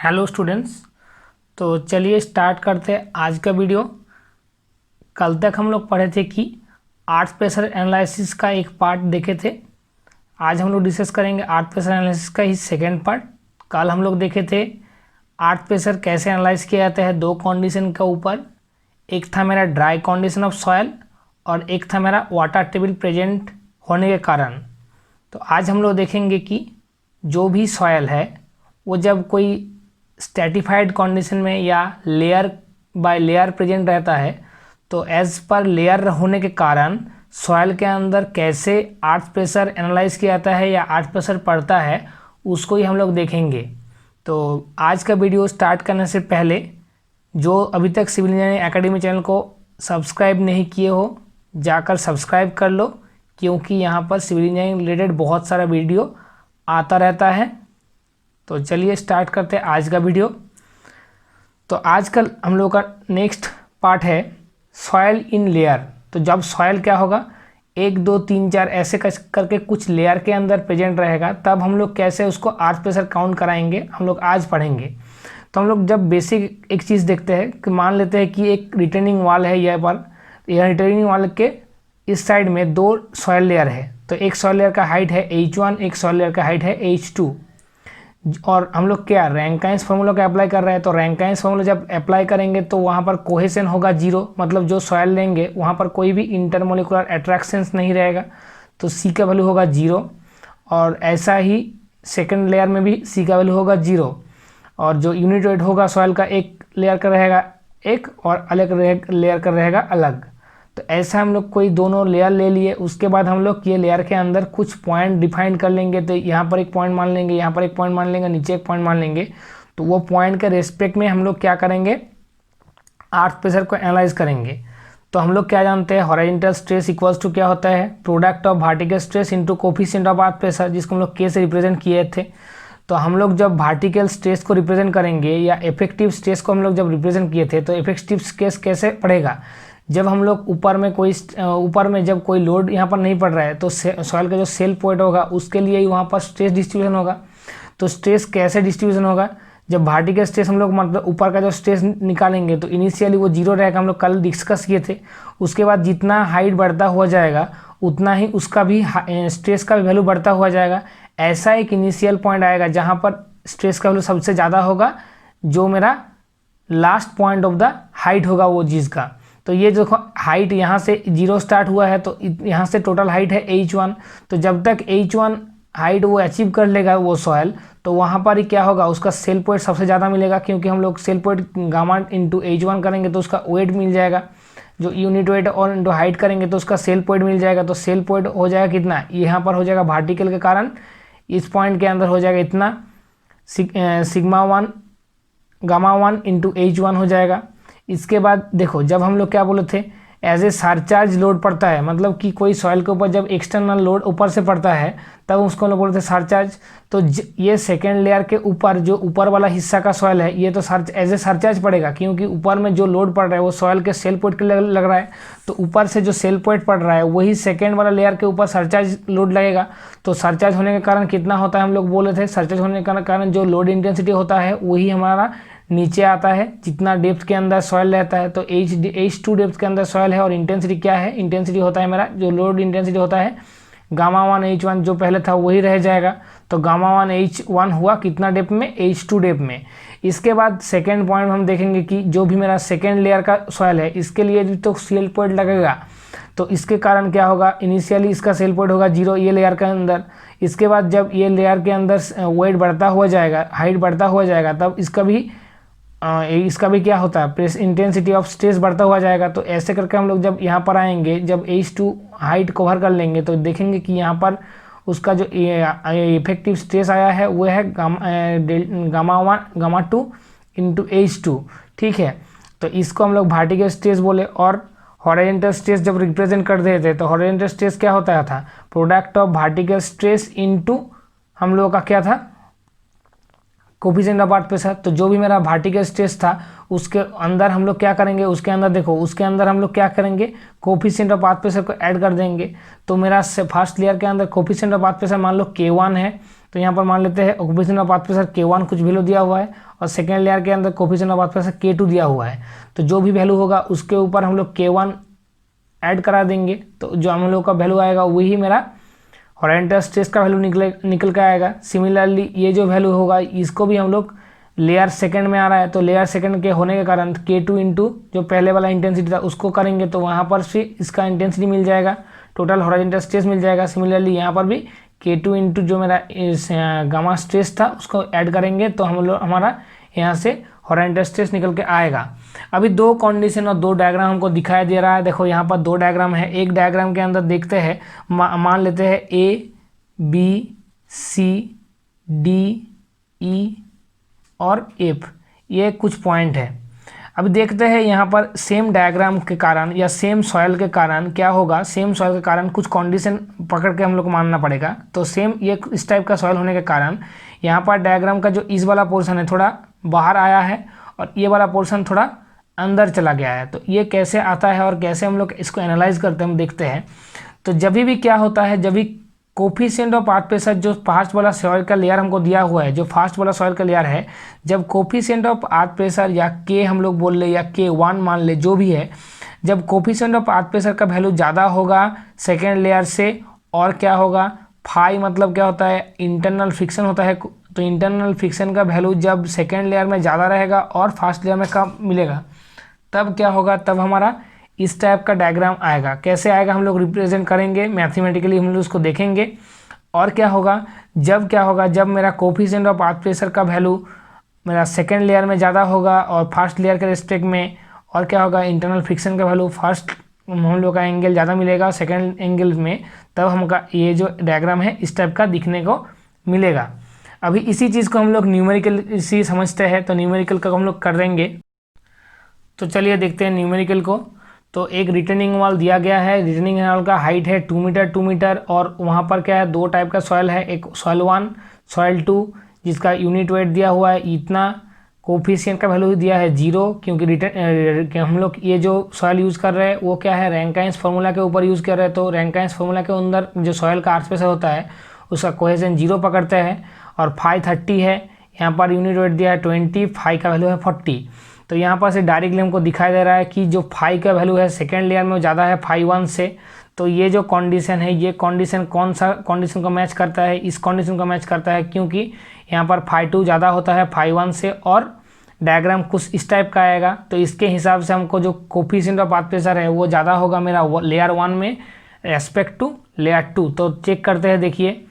Hello students. तो चलिए start करते हैं आज का वीडियो। कल तक हम लोग पढ़े थे कि आर्थ प्रेशर एनालिसिस का एक पार्ट देखे थे। आज हम लोग डिस्कस करेंगे आर्थ प्रेशर एनालिसिस का ही सेकेंड पार्ट। कल हम लोग देखे थे आर्थ प्रेशर कैसे एनालाइज किया जाता है दो कंडीशन का ऊपर। एक था मेरा ड्राई कंडीशन ऑफ सॉयल और एक था मेरा वाटर टेबल प्रेजेंट होने के कारण। तो आज हम लोग देखेंगे कि जो भी सॉयल है वो जब कोई स्टैटिफाइड कंडीशन में या लेयर बाय लेयर प्रेजेंट रहता है तो एज पर लेयर होने के कारण सॉयल के अंदर कैसे अर्थ प्रेशर एनालाइज किया जाता है या अर्थ प्रेशर पड़ता है उसको ही हम लोग देखेंगे। तो आज का वीडियो स्टार्ट करने से पहले जो अभी तक सिविल इंजीनियरिंग एकेडमी चैनल को सब्सक्राइब नहीं किए हो जाकर सब्सक्राइब कर लो, क्योंकि यहाँ पर सिविल इंजीनियरिंग रिलेटेड बहुत सारा वीडियो आता रहता है। तो चलिए स्टार्ट करते हैं आज का वीडियो। तो आजकल हम लोग का नेक्स्ट पार्ट है सॉयल इन लेयर। तो जब सॉयल क्या होगा, 1 2 3 4 ऐसे करके कुछ लेयर के अंदर प्रेजेंट रहेगा, तब हम लोग कैसे उसको अर्थ प्रेशर काउंट कराएंगे हम लोग आज पढ़ेंगे। तो हम लोग जब बेसिक एक चीज़ देखते हैं कि मान लेते हैं कि एक रिटर्निंग वॉल है, यहाँ पर यह रिटर्निंग वॉल के इस साइड में 2 सॉयल लेयर है। तो एक सॉयल लेयर का हाइट है H1, एक सॉयल लेयर का हाइट है H2। और हम लोग क्या रैंकाइंस फार्मूला का अप्लाई कर रहे हैं। तो रैंकाइंस फार्मूला जब अप्लाई करेंगे तो वहाँ पर कोहेशन होगा 0, मतलब जो सॉयल लेंगे वहाँ पर कोई भी इंटरमोलिकुलर अट्रैक्शंस नहीं रहेगा, तो C का वैल्यू होगा 0। और ऐसा ही सेकंड लेयर में भी C का वैल्यू होगा 0। और जो यूनिट वेट होगा सॉयल का एक लेयर का रहेगा एक और अलग लेयर का रहेगा अलग। तो ऐसा हम लोग कोई दोनों लेयर ले लिए, उसके बाद हम लोग ये लेयर के अंदर कुछ पॉइंट डिफाइन कर लेंगे। तो यहाँ पर एक पॉइंट मान लेंगे, यहाँ पर एक पॉइंट मान लेंगे, नीचे एक पॉइंट मान लेंगे। तो वो पॉइंट के रेस्पेक्ट में हम लोग क्या करेंगे, अर्थ प्रेशर को एनालाइज करेंगे। तो हम लोग क्या जानते हैं, हॉरिजॉन्टल स्ट्रेस इक्वल्स टू क्या होता है, product of vertical stress into coefficient of earth pressure, जिसको हम लोग के से रिप्रेजेंट किए थे। तो हम लोग जब वर्टिकल स्ट्रेस को रिप्रेजेंट करेंगे या इफेक्टिव स्ट्रेस को हम लोग जब रिप्रेजेंट किए थे, तो इफेक्टिव स्ट्रेस कैसे पड़ेगा, जब हम लोग ऊपर में जब कोई लोड यहाँ पर नहीं पड़ रहा है तो सॉइल का जो सेल पॉइंट होगा उसके लिए ही वहाँ पर स्ट्रेस डिस्ट्रीब्यूशन होगा। तो स्ट्रेस कैसे डिस्ट्रीब्यूशन होगा, जब वर्टिकल स्ट्रेस हम लोग मतलब ऊपर का जो स्ट्रेस निकालेंगे तो इनिशियली वो 0 रहेगा, हम लोग कल डिस्कस किए थे। उसके बाद जितना हाइट बढ़ता हुआ जाएगा उतना ही उसका भी स्ट्रेस का भी वैल्यू बढ़ता हुआ जाएगा। ऐसा एक इनिशियल पॉइंट आएगा जहाँ पर स्ट्रेस का वैल्यू सबसे ज़्यादा होगा, जो मेरा last point of the height होगा वो चीज़ का। तो ये जो हाइट यहाँ से 0 स्टार्ट हुआ है तो यहाँ से टोटल हाइट है H1। तो जब तक H1 हाइट वो अचीव कर लेगा वो सॉयल, तो वहाँ पर ही क्या होगा, उसका सेल पॉइंट सबसे ज़्यादा मिलेगा, क्योंकि हम लोग cell point gamma into H1 करेंगे तो उसका वेट मिल जाएगा, जो यूनिट वेट और इंटू हाइट करेंगे तो उसका सेल पॉइंट मिल जाएगा। तो सेल पॉइंट हो जाएगा कितना, यहाँ पर हो जाएगा वर्टिकल के कारण इस पॉइंट के अंदर हो जाएगा इतना, सिग्मा 1 गामा 1 इंटू H1 हो जाएगा। इसके बाद देखो, जब हम लोग क्या बोले थे, एज ए सरचार्ज लोड पड़ता है, मतलब कि कोई सॉइल के ऊपर जब एक्सटर्नल लोड ऊपर से पड़ता है तब उसको हम लोग बोलते हैं सरचार्ज। तो ये सेकेंड लेयर के ऊपर जो ऊपर वाला हिस्सा का सॉइल है ये तो एज ए सरचार्ज पड़ेगा, क्योंकि ऊपर में जो लोड पड़ रहा है वो सॉइल के सेल पॉइंट के लग रहा है। तो ऊपर से जो सेल पॉइंट पड़ रहा है वही सेकेंड वाला लेयर के ऊपर सरचार्ज लोड लगेगा। तो सरचार्ज होने के कारण कितना होता है, हम लोग बोले थे सरचार्ज होने के कारण जो लोड इंटेंसिटी होता है वही हमारा नीचे आता है जितना डेप्थ के अंदर सॉइल रहता है। तो H2 डेप्थ के अंदर सॉइल है और इंटेंसिटी क्या है, इंटेंसिटी होता है मेरा जो लोड इंटेंसिटी होता है गामा 1 H1, जो पहले था वही रह जाएगा। तो गामा 1 H1 हुआ कितना डेप्थ में, H2 डेप्थ में। इसके बाद सेकेंड पॉइंट हम देखेंगे कि जो भी मेरा सेकेंड लेयर का सॉइल है इसके लिए भी तो सेल पॉइंट लगेगा। तो इसके कारण क्या होगा, इनिशियली इसका सेल पॉइंट होगा 0 ये लेयर के अंदर। इसके बाद जब ये लेयर के अंदर वेट बढ़ता हुआ जाएगा, हाइट बढ़ता हुआ जाएगा, तब इसका भी क्या होता है, प्रेस इंटेंसिटी ऑफ स्ट्रेस बढ़ता हुआ जाएगा। तो ऐसे करके हम लोग जब यहाँ पर आएंगे, जब H2 हाइट कवर कर लेंगे तो देखेंगे कि यहाँ पर उसका जो इफेक्टिव स्ट्रेस आया है वो है गामा 2 इंटू H2, ठीक है। तो इसको हम लोग वर्टिकल स्ट्रेस बोले। और हॉरिजॉन्टल स्ट्रेस जब रिप्रेजेंट कर देते तो हॉरिजॉन्टल स्ट्रेस क्या होता था, product of vertical stress into हम लोगों का क्या था, कोफिशिएंट ऑफ अर्थ प्रेशर। तो जो भी मेरा वर्टिकल स्ट्रेस था उसके अंदर हम लोग क्या करेंगे, उसके अंदर देखो, उसके अंदर हम लोग क्या करेंगे, कोफिशिएंट ऑफ पाथ प्रेशर को ऐड कर देंगे। तो मेरा फर्स्ट लेयर के अंदर कोफिशिएंट ऑफ पाथ प्रेशर मान लो K1 है, तो यहाँ पर मान लेते हैं coefficient of path pressure K1 कुछ वैल्यू दिया हुआ है, और सेकेंड लेयर के अंदर coefficient of path pressure K2 दिया हुआ है। तो जो भी वैल्यू होगा उसके ऊपर हम लोग K1 ऐड करा देंगे, तो जो हम लोग का वैल्यू आएगा वही मेरा हॉरिजॉन्टल स्ट्रेस का वैल्यू निकल के आएगा। सिमिलरली ये जो वैल्यू होगा इसको भी हम लोग लेयर सेकंड में आ रहा है, तो लेयर सेकंड के होने के कारण K2 इंटू जो पहले वाला इंटेंसिटी था उसको करेंगे, तो वहाँ पर से इसका इंटेंसिटी मिल जाएगा, टोटल हॉरिजॉन्टल स्ट्रेस मिल जाएगा। सिमिलरली यहाँ पर भी K2 इंटू जो मेरा गामा स्ट्रेस था उसको ऐड करेंगे, तो हम लोग हमारा यहाँ से हॉरिजॉन्टल स्ट्रेस निकल के आएगा। अभी दो कंडीशन और दो डायग्राम हमको दिखाई दे रहा है। देखो यहाँ पर दो डायग्राम है, एक डायग्राम के अंदर देखते हैं, मान लेते हैं ABCDE और F, ये कुछ पॉइंट है। अब देखते हैं यहाँ पर सेम डायग्राम के कारण या सेम सॉइल के कारण क्या होगा, सेम सॉइल के कारण कुछ कंडीशन पकड़ के हम लोग को मानना पड़ेगा। तो सेम ये इस टाइप का सॉइल होने के कारण यहाँ पर डायग्राम का जो इस वाला पोर्शन है थोड़ा बाहर आया है और ये वाला पोर्शन थोड़ा अंदर चला गया है। तो ये कैसे आता है और कैसे हम लोग इसको एनालाइज करते हैं हम देखते हैं। तो जब भी क्या होता है, जब भी कोफिशिएंट ऑफ पाथ प्रेशर जो फास्ट वाला सॉइल का लेयर हमको दिया हुआ है, जो फास्ट वाला सॉइल का लेयर है, जब कोफिशिएंट ऑफ पाथ प्रेशर या K हम लोग बोल ले या K1 मान ले, जो भी है, जब कोफिशिएंट ऑफ पाथ प्रेशर का वैल्यू ज़्यादा होगा सेकेंड लेयर से, और क्या होगा, फाई मतलब क्या होता है, इंटरनल फ्रिक्शन होता है। तो इंटरनल फ्रिक्शन का वैल्यू जब सेकेंड लेयर में ज़्यादा रहेगा और फास्ट लेयर में कम मिलेगा, तब क्या होगा, तब हमारा इस टाइप का डायग्राम आएगा। कैसे आएगा हम लोग रिप्रेजेंट करेंगे मैथमेटिकली, हम लोग उसको देखेंगे। और क्या होगा, जब मेरा कोफिशिएंट ऑफ पाथ प्रेशर का वैल्यू मेरा सेकेंड लेयर में ज़्यादा होगा और फर्स्ट लेयर के रिस्पेक्ट में, और क्या होगा, इंटरनल फ्रिक्शन का वैल्यू फर्स्ट हम लोग का एंगल ज़्यादा मिलेगा सेकेंड एंगल में, तब हमका ये जो डायग्राम है इस टाइप का दिखने को मिलेगा। अभी इसी चीज़ को हम लोग न्यूमेरिकल इसी समझते हैं, तो न्यूमेरिकल का हम लोग कर देंगे। तो चलिए देखते हैं न्यूमेरिकल को। तो एक रिटर्निंग वॉल दिया गया है, रिटर्निंग वॉल का हाइट है 2 मीटर 2 मीटर, और वहाँ पर क्या है, दो टाइप का सॉइल है, एक सॉइल 1 सॉइल 2, जिसका यूनिट वेट दिया हुआ है इतना, कोफिशिएंट का वैल्यू दिया है 0, क्योंकि हम लोग ये जो सॉइल यूज़ कर रहे हैं वो क्या है, रैंकाइंस फार्मूला के ऊपर यूज़ कर रहे हैं। तो रैंकाइंस फार्मूला के अंदर जो सॉइल का आर्थ प्रेशर होता है उसका कोहेशन 0 पकड़ते हैं, और फाई 30 है, यहाँ पर यूनिट वेट दिया है 20, फाई का वैल्यू है 40। तो यहाँ पर से डायरेक्टली हमको दिखाई दे रहा है कि जो फाई का वैल्यू है सेकेंड लेयर में ज़्यादा है फाई 1 से। तो ये जो कंडीशन है, ये कंडीशन कौन सा कंडीशन को मैच करता है, इस कंडीशन को मैच करता है, क्योंकि यहाँ पर फाई 2 ज़्यादा होता है फाई 1 से, और डायग्राम कुछ इस टाइप का आएगा। तो इसके हिसाब से हमको जो कोफिशिएंट ऑफ पाथ प्रेशर है वो ज़्यादा होगा मेरा लेयर 1 में रेस्पेक्ट टू लेयर 2। तो चेक करते हैं, देखिए।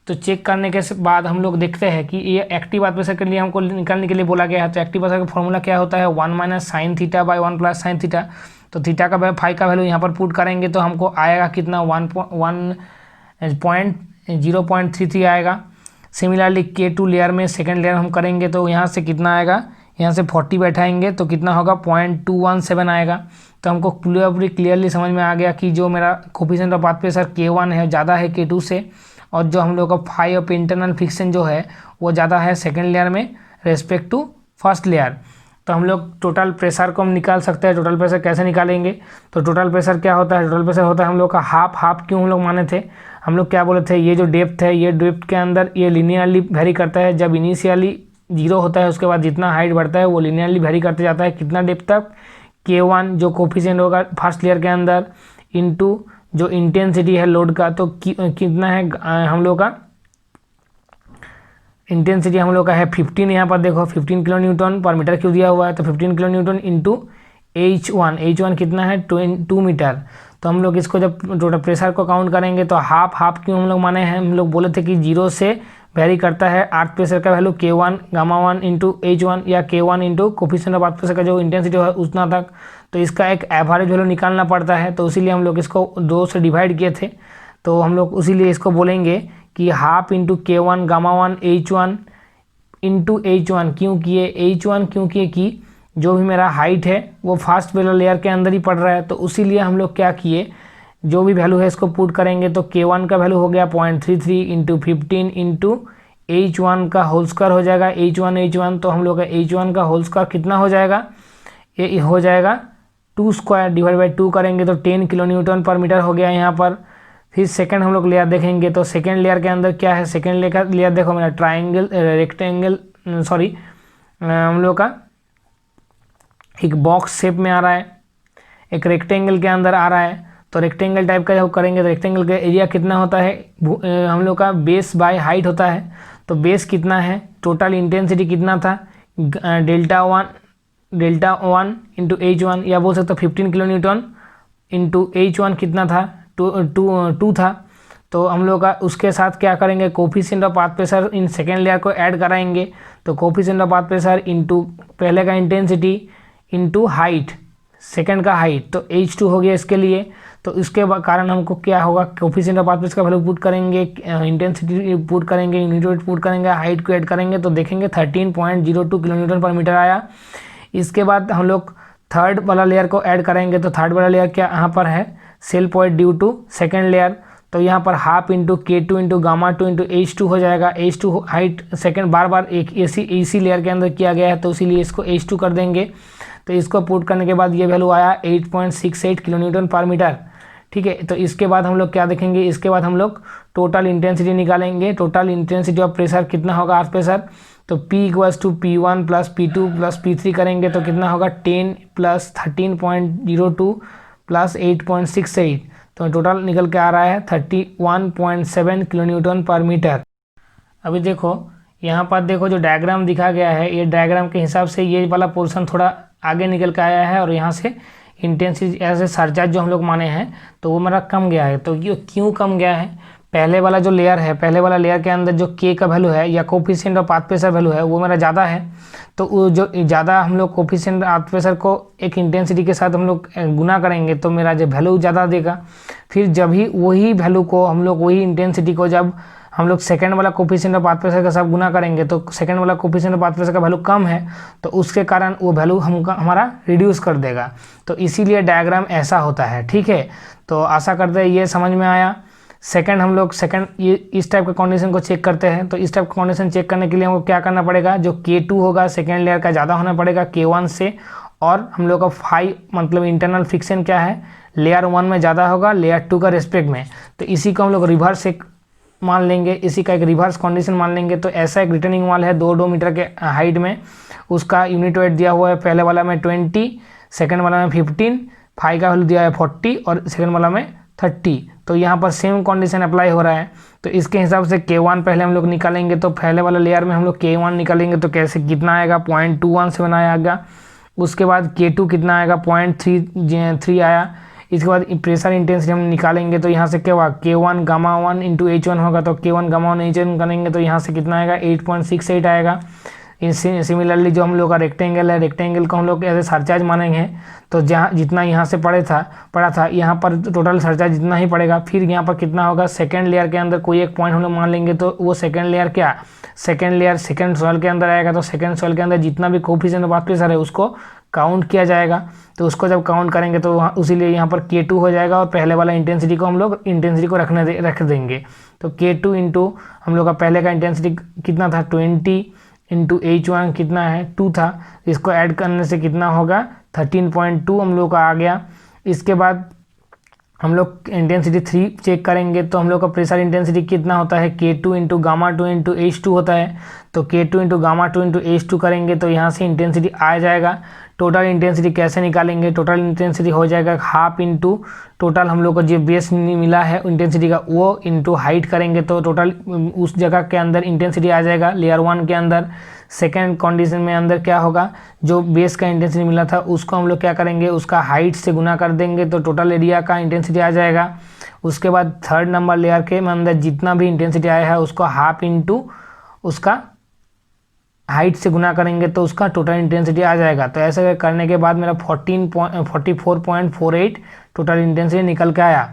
तो चेक करने के बाद हम लोग देखते हैं कि ये एक्टिव पाथ प्रेशर के लिए हमको निकालने के लिए बोला गया है। तो एक्टिव प्रेशर का फॉर्मूला क्या होता है, 1 minus sine theta by 1 plus sine theta. तो थीटा का फाई का वैल्यू यहाँ पर पुट करेंगे तो हमको आएगा कितना, 0.33 आएगा। सिमिलरली K2 लेयर में सेकेंड लेयर हम करेंगे तो यहाँ से कितना आएगा, यहाँ से 40 बैठाएंगे तो कितना होगा, 0.217 आएगा। तो हमको पूरी क्लियरली समझ में आ गया कि जो मेरा coefficient of path pressure K1 है ज़्यादा है K2 से, और जो हम लोग का फाई ऑफ इंटरनल फ्रिक्शन जो है वो ज़्यादा है सेकेंड लेयर में रेस्पेक्ट टू फर्स्ट लेयर। तो हम लोग टोटल प्रेशर को हम निकाल सकते हैं। टोटल प्रेशर कैसे निकालेंगे, तो टोटल प्रेशर क्या होता है, टोटल प्रेशर होता है हम लोग का हाफ क्यों हम लोग माने थे, हम लोग क्या बोले थे, ये जो डेप्थ है, ये डेप्थ के अंदर ये लीनियरली वेरी करता है। जब इनिशियली 0 होता है उसके बाद जितना हाइट बढ़ता है वो लीनियरली वेरी करते जाता है, कितना डेप्थ तक, K1 जो कोफिशिएंट होगा फर्स्ट लेयर के अंदर, इनटू जो इंटेंसिटी है लोड का, तो कितना है हम लोग का इंटेंसिटी हम लोग का है 15। यहाँ पर देखो 15 किलो न्यूटन पर मीटर क्यूब दिया हुआ है, तो 15 किलो न्यूटन इंटू H1 कितना है 2 मीटर। तो हम लोग इसको जब टोटल प्रेशर को काउंट करेंगे तो हाफ क्यों हम लोग माने हैं, हम लोग बोले थे कि 0 से वेरी करता है अर्थ प्रेशर का value K1 gamma 1 into H1 या K1 into coefficient of earth pressure का जो इंटेंसिटी है उतना तक। तो इसका एक एवरेज वैल्यू निकालना पड़ता है, तो इसीलिए हम लोग इसको 2 से डिवाइड किए थे। तो हम लोग उसीलिए इसको बोलेंगे कि half into K1 gamma 1 H1 into H1 क्यों किए, H1 क्यों किए कि जो भी मेरा हाइट है वो फर्स्ट वाला लेयर के अंदर ही पड़ रहा है। तो उसीलिए हम लोग क्या किए, जो भी वैल्यू है इसको पुट करेंगे तो K1 का वैल्यू हो गया 0.33 इंटू 15 इंटू H1 का होल स्क्वायर हो जाएगा, H1 तो हम लोग का H1 का होल स्क्वायर कितना हो जाएगा, ये हो जाएगा 2 स्क्वायर डिवाइड बाई 2 करेंगे तो 10 किलो न्यूटन पर मीटर हो गया यहाँ पर। फिर सेकंड हम लोग लेयर देखेंगे तो सेकंड लेयर के अंदर क्या है, सेकंड लेयर देखो मेरा ट्राइंगल रेक्टेंगल सॉरी हम लोग का एक बॉक्स शेप में आ रहा है, एक रेक्टेंगल के अंदर आ रहा है। तो रेक्टेंगल टाइप का जब करेंगे तो रेक्टेंगल का एरिया कितना होता है, हम लोग का बेस बाय हाइट होता है। तो बेस कितना है, टोटल इंटेंसिटी कितना था, डेल्टा वन इंटू H1 या बोल सकते हो 15 किलो न्यूटन इंटू H1 कितना था, टू था। तो हम लोग का उसके साथ क्या करेंगे, coefficient of path pressure in second layer को ऐड कराएंगे। तो coefficient of path pressure into पहले का इंटेंसिटी इंटू हाइट, सेकंड का हाइट, तो H2 हो गया इसके लिए। तो इसके कारण हमको क्या होगा, कोफिशिएंट ऑफ पाथ प्रेशर का वैल्यू पुट करेंगे, इंटेंसिटी पुट करेंगे, यूनिट पुट करेंगे, हाइट को ऐड करेंगे तो देखेंगे 13.02 किलो न्यूटन पर मीटर आया। इसके बाद हम लोग थर्ड वाला लेयर को ऐड करेंगे। तो थर्ड वाला लेयर क्या यहाँ पर है, cell point due to second layer. तो यहाँ पर half into K2 into gamma 2 into H2 हो जाएगा। H2 हाइट सेकेंड बार बार एक इसी लेयर के अंदर किया गया है तो इसीलिए इसको H2 कर देंगे। तो इसको पुट करने के बाद ये वैल्यू आया 8.68 किलो न्यूटन पर मीटर। ठीक है, तो इसके बाद हम लोग क्या देखेंगे, इसके बाद हम लोग टोटल इंटेंसिटी निकालेंगे। टोटल इंटेंसिटी ऑफ प्रेशर कितना होगा, अर्थ प्रेशर, तो P equals to P1 plus P2 plus P3 करेंगे तो कितना होगा 10 प्लस 13.02 प्लस 8.68। तो टोटल निकल के आ रहा है 31.7 किलो न्यूटन पर मीटर। अभी देखो यहाँ पर देखो जो डायग्राम दिखा गया है, ये डायग्राम के हिसाब से ये वाला पोर्शन थोड़ा आगे निकल के आया है और यहाँ से इंटेंसिटी ऐसे सरचार्ज जो हम लोग माने हैं तो वो मेरा कम गया है। तो ये क्यों कम गया है, पहले वाला जो लेयर है, पहले वाला लेयर के अंदर जो K का वैल्यू है या coefficient of path pressure value है वो मेरा ज़्यादा है। तो वो जो ज़्यादा हम लोग कोफिशिएंट ऑफ प्रेशर को एक इंटेंसिटी के साथ हम लोग गुना करेंगे तो मेरा जो वैल्यू ज़्यादा देगा। फिर जब ही वही वैल्यू को हम लोग वही इंटेंसिटी को जब हम लोग सेकंड वाला कोफिशिएंट ऑफ पाथ प्रेशर के साथ गुना करेंगे तो सेकंड वाला कोफिशिएंट ऑफ पाथ प्रेशर का वैल्यू कम है तो उसके कारण वो वैल्यू हमारा रिड्यूस कर देगा। तो इसीलिए डायग्राम ऐसा होता है। ठीक है, तो आशा करते हैं ये समझ में आया। सेकंड हम लोग ये इस टाइप का कंडीशन को चेक करते हैं। तो इस टाइप का कंडीशन चेक करने के लिए हमको क्या करना पड़ेगा, जो K2 होगा सेकंड लेयर का ज़्यादा होना पड़ेगा K1 से, और हम लोग का फाई मतलब इंटरनल फ्रिक्शन क्या है, लेयर 1 में ज़्यादा होगा लेयर 2 का रेस्पेक्ट में। तो इसी को हम लोग रिवर्स एक मान लेंगे, इसी का एक रिवर्स कंडीशन मान लेंगे। तो ऐसा एक रिटर्निंग वाल है 2 मीटर के हाइट में, उसका यूनिट वेट दिया हुआ है पहले वाला में 20, सेकंड वाला में 15, फाई का वैल्यू दिया है 40 और सेकंड वाला में 30। तो यहाँ पर सेम कंडीशन अप्लाई हो रहा है। तो इसके हिसाब से K1 पहले हम लोग निकालेंगे। तो पहले वाला लेयर में हम लोग K1 निकालेंगे तो कैसे कितना आएगा 0.21 से बनाया गया। उसके बाद K2 कितना आएगा 0.33 आया। इसके बाद प्रेशर इंटेंसिटी हम निकालेंगे तो यहाँ से क्या हुआ K1 गामा 1 इंटू H1 होगा। तो K1 गामा 1 H1 करेंगे तो यहाँ से कितना आएगा 8.68 आएगा। सिमिलरली जो हम लोग का रेक्टेंगल है, रेक्टेंगल को हम लोग ऐसे सरचार्ज मानेंगे तो जहाँ जितना यहाँ से पड़ा था यहाँ पर टोटल सरचार्ज जितना ही पड़ेगा। फिर यहाँ पर कितना होगा, सेकंड लेयर के अंदर कोई एक पॉइंट हम लोग मान लेंगे तो वो सेकंड लेयर क्या, सेकंड लेयर सेकंड सॉइल के अंदर आएगा। तो सेकंड सॉइल के अंदर जितना भी कोफिशिएंट ऑफ पाथ प्रेशर है उसको काउंट किया जाएगा। तो उसको जब काउंट करेंगे तो उसीलिए यहाँ पर K2 हो जाएगा और पहले वाला इंटेंसिटी को हम लोग इंटेंसिटी को रख देंगे। तो K2 इंटू हम लोग का पहले का इंटेंसिटी कितना था 20 इंटू H1 कितना है 2 था, इसको ऐड करने से कितना होगा 13.2 हम लोग का आ गया। इसके बाद हम लोग इंटेंसिटी 3 चेक करेंगे तो हम लोग का प्रेशर इंटेंसिटी कितना होता है K2 into gamma 2 into H2 होता है। तो K2 into gamma 2 into H2 करेंगे तो यहाँ से इंटेंसिटी आ जाएगा। टोटल इंटेंसिटी कैसे निकालेंगे, टोटल इंटेंसिटी हो जाएगा हाफ इंटू टोटल हम लोग को जो बेस मिला है इंटेंसिटी का वो इंटू हाइट करेंगे तो टोटल उस जगह के अंदर इंटेंसिटी आ जाएगा लेयर 1 के अंदर। सेकेंड कंडीशन में अंदर क्या होगा, जो बेस का इंटेंसिटी मिला था उसको हम लोग क्या करेंगे, उसका हाइट से गुना कर देंगे तो टोटल एरिया का इंटेंसिटी आ जाएगा। उसके बाद थर्ड नंबर लेयर के अंदर जितना भी इंटेंसिटी आया है उसको हाफ इंटू उसका हाइट से गुना करेंगे तो उसका टोटल इंटेंसिटी आ जाएगा। तो ऐसे करने के बाद मेरा 44.48 टोटल इंटेंसिटी निकल के आया।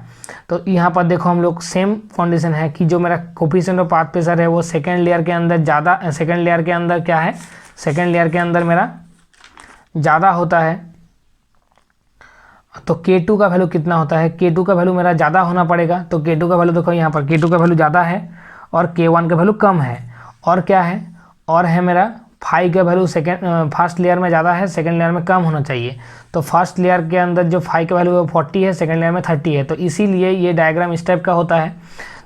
तो यहाँ पर देखो हम लोग सेम कंडीशन है कि जो मेरा कोफिशिएंट ऑफ पाथ प्रेशर है वो सेकंड लेयर के अंदर ज़्यादा, सेकंड लेयर के अंदर क्या है, सेकंड लेयर के अंदर मेरा ज़्यादा होता है। तो K2 का वैल्यू कितना होता है, K2 का वैल्यू मेरा ज़्यादा होना पड़ेगा। तो K2 का वैल्यू देखो यहाँ पर K2 का वैल्यू ज़्यादा है और K1 का वैल्यू कम है। और क्या है, और है मेरा फाई का वैल्यू फर्स्ट लेयर में ज़्यादा है, सेकंड लेयर में कम होना चाहिए। तो फर्स्ट लेयर के अंदर जो फाई का वैल्यू है 40 है, सेकंड लेयर में 30 है। तो इसीलिए ये डायग्राम इस टाइप का होता है।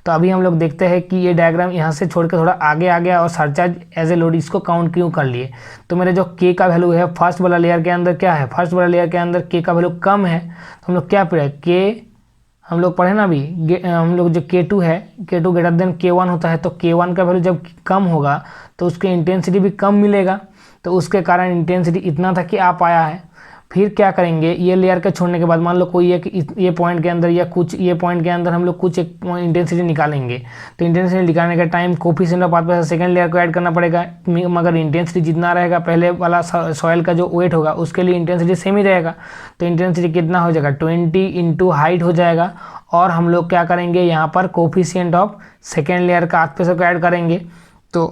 तो अभी हम लोग देखते हैं कि ये डायग्राम यहाँ से छोड़ के थोड़ा आगे आ गया और सरचार्ज एज ए लोड इसको काउंट क्यों कर लिए। तो मेरे जो के का वैल्यू है फर्स्ट वाला लेयर के अंदर क्या है, फर्स्ट वाला लेयर के अंदर के का वैल्यू कम है। तो हम लोग क्या पढ़े, के हम लोग पढ़े ना अभी, हम लोग जो K2 है, K2 ग्रेटर देन K1 होता है। तो K1 का वैल्यू जब कम होगा तो उसके इंटेंसिटी भी कम मिलेगा। तो उसके कारण इंटेंसिटी इतना था कि आ पाया है। फिर क्या करेंगे, ये लेयर के छोड़ने के बाद मान लो कोई एक ये पॉइंट के अंदर या कुछ ये पॉइंट के अंदर हम लोग कुछ एक इंटेंसिटी निकालेंगे। तो इंटेंसिटी निकालने का टाइम कोफिशिएंट ऑफ पाथ पे सेकंड लेयर को ऐड करना पड़ेगा। मगर इंटेंसिटी जितना रहेगा पहले वाला सॉइल का जो वेट होगा उसके लिए इंटेंसिटी सेम ही रहेगा। तो इंटेंसिटी कितना हो जाएगा, 20 इंटू हाइट हो जाएगा। और हम लोग क्या करेंगे, यहाँ पर कोफिशिएंट ऑफ सेकेंड लेयर का आर्क प्रेशर को ऐड करेंगे। तो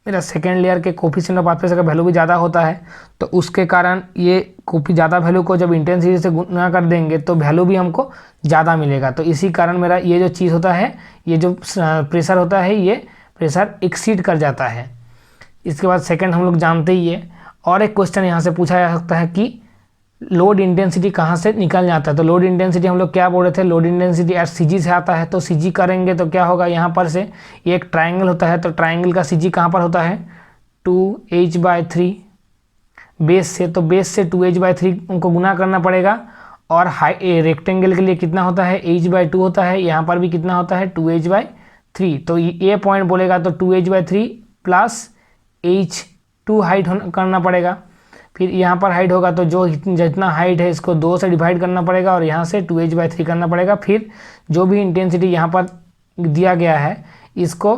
मेरा सेकेंड लेयर के कोफिशिएंट ऑफ आर्क प्रेशर का वैल्यू भी ज़्यादा होता है। तो उसके कारण ये काफ़ी ज़्यादा वैल्यू को जब इंटेंसिटी से गुना कर देंगे तो वैल्यू भी हमको ज़्यादा मिलेगा। तो इसी कारण मेरा ये जो चीज़ होता है, ये जो प्रेशर होता है, ये प्रेशर एक्सीड कर जाता है। इसके बाद सेकंड हम लोग जानते ही है। और एक क्वेश्चन यहाँ से पूछा जा सकता है कि लोड इंटेंसिटी कहाँ से निकल जाता है। तो लोड इंटेंसिटी हम लोग क्या बोल रहे थे, लोड इंटेंसिटी एट CG से आता है। तो CG करेंगे तो क्या होगा, यहाँ पर से ये एक ट्राइंगल होता है। तो ट्राइंगल का CG कहाँ पर होता है, 2h/3 बेस से। तो बेस से 2h/3 उनको गुना करना पड़ेगा। और रेक्टेंगल के लिए कितना होता है, h/2 होता है। यहाँ पर भी कितना होता है, 2h/3। तो ये पॉइंट बोलेगा तो 2h/3 प्लस h2 हाइट करना पड़ेगा। फिर यहाँ पर हाइट होगा तो जो जितना हाइट है इसको 2 से डिवाइड करना पड़ेगा और यहाँ से 2h/3 करना पड़ेगा। फिर जो भी इंटेंसिटी यहाँ पर दिया गया है इसको,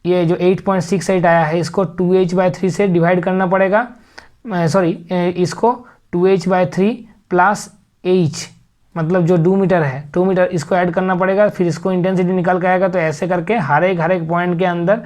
ये जो 8.68 आया है इसको 2h/3 से डिवाइड करना पड़ेगा। इसको 2h/3 प्लस h, मतलब जो 2 मीटर है, 2 मीटर इसको ऐड करना पड़ेगा। फिर इसको इंटेंसिटी निकल के आएगा। तो ऐसे करके हर एक पॉइंट के अंदर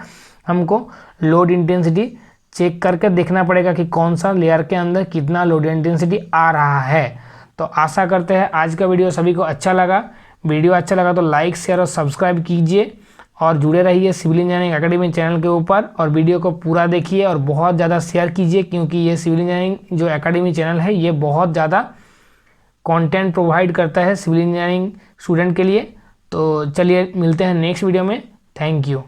हमको लोड इंटेंसिटी चेक करके देखना पड़ेगा कि कौन सा लेयर के अंदर कितना लोड इंटेंसिटी आ रहा है। तो आशा करते हैं आज का वीडियो सभी को अच्छा लगा। वीडियो अच्छा लगा तो लाइक, शेयर और सब्सक्राइब कीजिए और जुड़े रहिए सिविल इंजीनियरिंग एकेडमी चैनल के ऊपर। और वीडियो को पूरा देखिए और बहुत ज़्यादा शेयर कीजिए, क्योंकि ये सिविल इंजीनियरिंग जो एकेडमी चैनल है ये बहुत ज़्यादा कंटेंट प्रोवाइड करता है सिविल इंजीनियरिंग स्टूडेंट के लिए। तो चलिए मिलते हैं नेक्स्ट वीडियो में। Thank you.